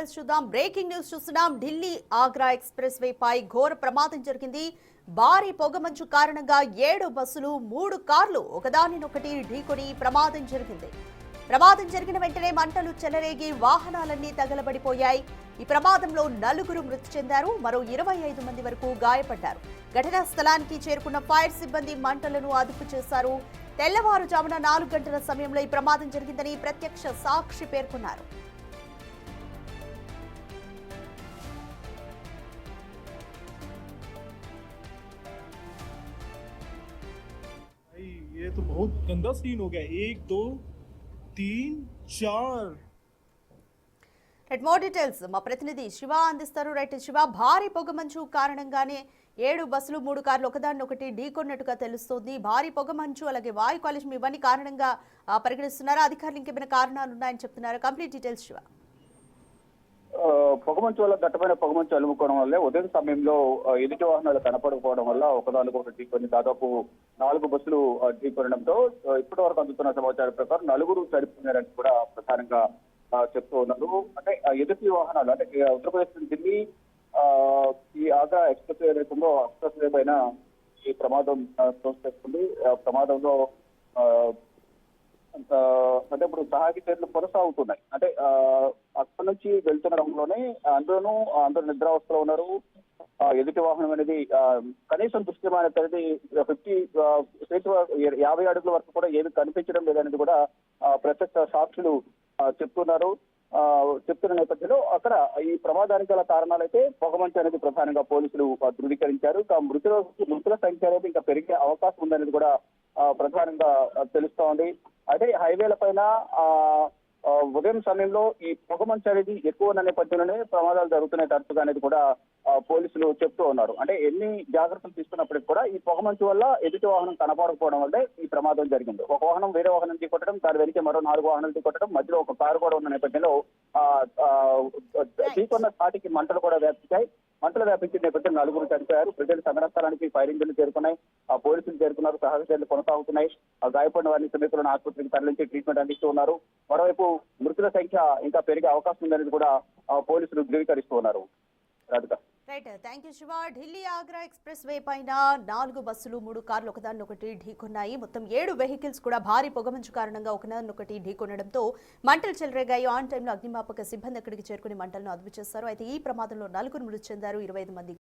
Details చూద్దాం. Breaking news చూస్తున్నాం. Delhi Agra express way పై ఘోర ప్రమాదం జరిగింది. భారీ పొగమంచు కారణంగా 7 బస్సులు 3 కార్లు ఒకదానినొకటి ఢీకొని ప్రమాదం జరిగింది. ప్రమాదం జరిగిన వెంటనే మంటలు చెలరేగి వాహనాలన్నీ తగలబడిపోయాయి. ఈ ప్రమాదంలో 4 మృతి చెందారు. మరో 25 మంది వరకు గాయపడ్డారు. ఘటనా స్థలానికి చేరుకున్న ఫైర్ సిబ్బంది మంటలను అదుపు చేశారు. తెల్లవారుజామున 4 గంటల సమయంలో ఈ ప్రమాదం జరిగిందని ప్రత్యక్ష సాక్షి పేర్కొన్నారు. ये तो बहुत गंदा सीन हो गया। 1 2 3 4 రైట్, మోర్ డీటెయిల్స్ మా ప్రతినిధి శివ అందిస్తారు. రైట్ శివ, భారీ పొగమంచు కారణంగానే 7 బస్సులు 3 కార్లు ఒకదాన్నొకటి ఢీకొన్నట్టుగా తెలుస్తోంది. భారీ పొగమంచు అలాగే వాయు కాలుష్యం ఇవన్నీ కారణంగా పరిగణిస్తున్నారా? అధికారులు ఇంకేమైనా కారణాలు ఉన్నాయని చెప్తున్నారు. Complete details Shiva. పొగమంచు వల్ల దట్టమైన పొగమంచు అలుముకోవడం వల్లే ఉదయం సమయంలో ఎదుటి వాహనాలు కనపడకపోవడం వల్ల ఒకదానికొకటి ఢీకొని దాదాపు 4 బస్సులు ఢీకొనడంతో ఇప్పటి వరకు అందుతున్న సమాచారం ప్రకారం 4 చనిపోయినారని కూడా ప్రధానంగా చెప్తూ ఉన్నారు. అంటే ఎదుటి వాహనాలు అంటే ఉత్తరప్రదేశ్ నుంచి ఢిల్లీ ఈ ఆగ్రా ఎక్స్ప్రెస్ వే ఏదైతుందో ఎక్స్ప్రెస్ వే పైన ఈ ప్రమాదం చోటు చేసుకుంది. ప్రమాదంలో అంటే ఇప్పుడు సహాయక చర్యలు కొనసాగుతున్నాయి. అంటే అక్కడి నుంచి వెళ్తున్న రంగంలోనే అందరూ నిద్రావస్థలో ఉన్నారు. ఎదుటి వాహనం అనేది కనీసం దృశ్యమైన అనేది 50 అడుగుల వరకు కూడా ఏమి కనిపించడం లేదనేది కూడా ప్రత్యక్ష సాక్షులు చెప్తున్నారు. చెప్తున్న నేపథ్యంలో అక్కడ ఈ ప్రమాదానికి గల కారణాలైతే పొగమంచు అనేది ప్రధానంగా పోలీసులు ధృవీకరించారు. మృతుల సంఖ్య అనేది ఇంకా పెరిగే అవకాశం ఉందనేది కూడా ప్రధానంగా తెలుస్తోంది. అదే హైవేల పైన ఉదయం సమయంలో ఈ పొగమంచు అనేది ఎక్కువ ఉన్న నేపథ్యంలోనే ప్రమాదాలు జరుగుతున్నాయి తరచుగా అనేది కూడా పోలీసులు చెప్తూ ఉన్నారు. అంటే ఎన్ని జాగ్రత్తలు తీసుకున్నప్పటికీ కూడా ఈ పొగమంచు వల్ల ఎదుటి వాహనం కనపడకపోవడం వల్లే ఈ ప్రమాదం జరిగింది. ఒక వాహనం వేరే వాహనం ఢీకొట్టడం, దాని వెనక మరో 4 వాహనాలు ఢీకొట్టడం, మధ్యలో ఒక కారు కూడా ఉన్న నేపథ్యంలో ఢీకొన్న స్థాటికి మంటలు కూడా వ్యాపించాయి. మంటలు వ్యాపించిన నేపథ్యంలో 4 చనిపోయారు. ప్రజలు సంఘటన స్థలానికి ఫైర్ ఇంజిన్లు చేరుకున్నాయి. పోలీసులు చేరుకున్నారు. సహాయ చర్యలు కొనసాగుతున్నాయి. గాయపడిన వారిని సమీపంలోని ఆసుపత్రికి తరలించి ట్రీట్మెంట్ అందిస్తూ ఉన్నారు. మరోవైపు మృతుల సంఖ్య ఇంకా పెరిగే అవకాశం ఉందనేది కూడా పోలీసులు ధృవీకరిస్తూ ఉన్నారు. Right, thank you Shiva. Delhi Agra express way పైన 4 బస్సులు 3 కార్లు ఒకదాన్నొకటి ఢీకొన్నాయి. మొత్తం 7 వెహికల్స్ కూడా భారీ పొగమంచు కారణంగా ఒకదాన్నొకటి ఢీకొనడంతో మంటలు చెలరేగాయి. ఆన్ టైంలో అగ్నిమాపక సిబ్బంది అక్కడికి చేరుకుని మంటలను అదుపు చేశారు. అయితే ఈ ప్రమాదంలో 4 మృతి చెందారు. 25 మంది